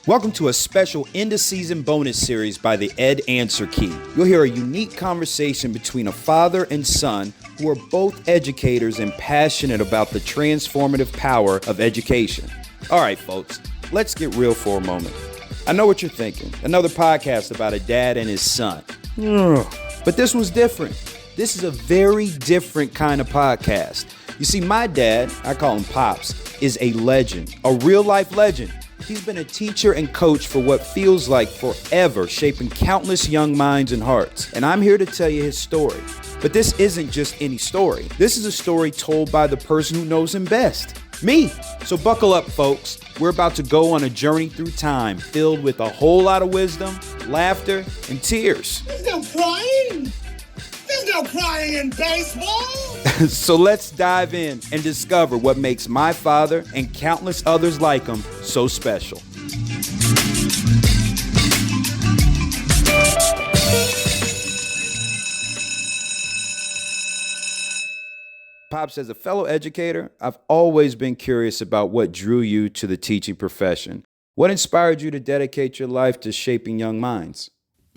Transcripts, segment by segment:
Welcome to a special end-of-season bonus series by the Ed Answer Key. You'll hear a unique conversation between a father and son who are both educators and passionate about the transformative power of education. All right, folks, let's get real for a moment. I know what you're thinking. Another podcast about a dad and his son. But this was different. This is a very different kind of podcast. You see, my dad, I call him Pops, is a legend, a real-life legend. He's been a teacher and coach for what feels like forever, shaping countless young minds and hearts. And I'm here to tell you his story. But this isn't just any story. This is a story told by the person who knows him best, me. So buckle up, folks. We're about to go on a journey through time filled with a whole lot of wisdom, laughter, and tears. There's no crying. There's no crying in baseball. So let's dive in and discover what makes my father and countless others like him so special. Pops, as a fellow educator, I've always been curious about what drew you to the teaching profession. What inspired you to dedicate your life to shaping young minds?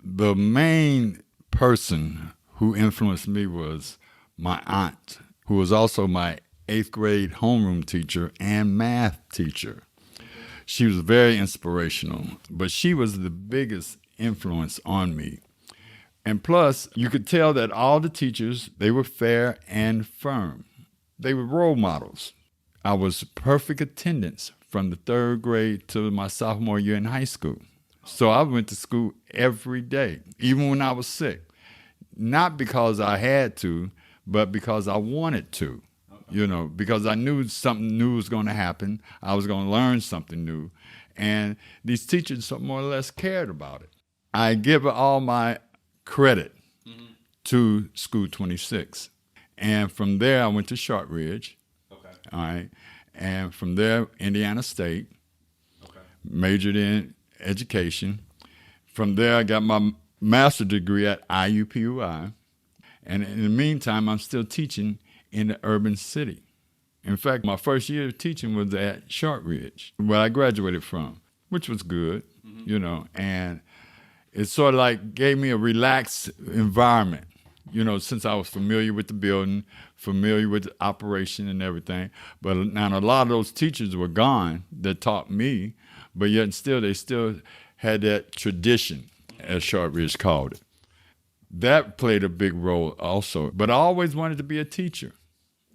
The main person who influenced me was my aunt, who was also my 8th grade homeroom teacher and math teacher. She was very inspirational, but she was the biggest influence on me. And plus, you could tell that all the teachers, they were fair and firm. They were role models. I was perfect attendance from the 3rd grade to my sophomore year in high school. So I went to school every day, even when I was sick. Not because I had to, but because I wanted to, because I knew something new was going to happen. I was going to learn something new. And these teachers more or less cared about it. I give all my credit to School 26. And from there, I went to Shortridge. Okay. All right. And from there, Indiana State. Okay. Majored in education. From there, I got my master's degree at IUPUI. And in the meantime, I'm still teaching in the urban city. In fact, my first year of teaching was at Shortridge, where I graduated from, which was good, and it sort of like gave me a relaxed environment, since I was familiar with the building, familiar with the operation and everything. But now a lot of those teachers were gone that taught me, but yet still, they still had that tradition, as Shortridge called it. That played a big role also. But I always wanted to be a teacher.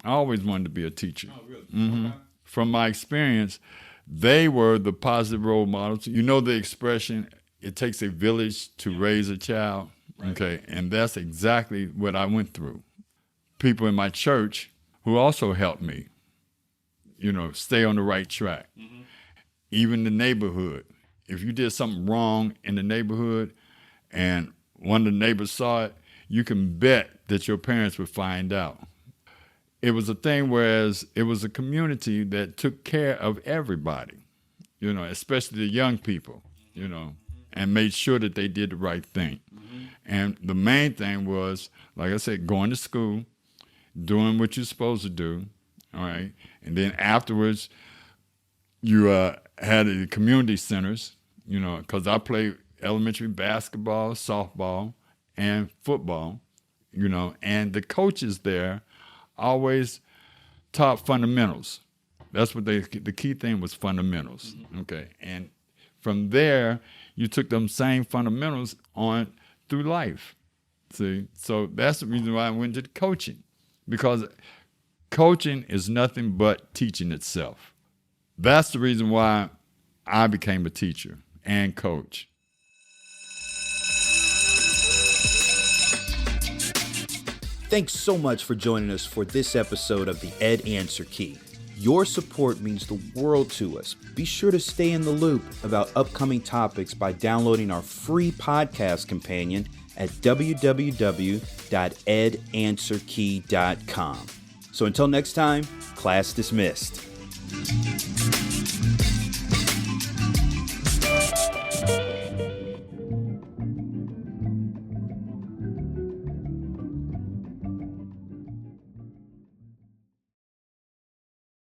Oh, really? Mm-hmm. Okay. From my experience, they were the positive role models. You know the expression, it takes a village to raise a child. Right. Okay, and that's exactly what I went through. People in my church who also helped me, stay on the right track. Mm-hmm. Even the neighborhood. If you did something wrong in the neighborhood and one of the neighbors saw it, you can bet that your parents would find out. It was a thing whereas it was a community that took care of everybody, especially the young people, and made sure that they did the right thing. Mm-hmm. And the main thing was, like I said, going to school, doing what you're supposed to do, all right? And then afterwards, you had the community centers, because I played elementary basketball, softball, and football, and the coaches there always taught fundamentals. That's what the key thing was, fundamentals, okay? And from there, you took them same fundamentals on through life, see? So that's the reason why I went to coaching, because coaching is nothing but teaching itself. That's the reason why I became a teacher and coach. Thanks so much for joining us for this episode of the Ed Answer Key. Your support means the world to us. Be sure to stay in the loop about upcoming topics by downloading our free podcast companion at www.edanswerkey.com. So until next time, class dismissed.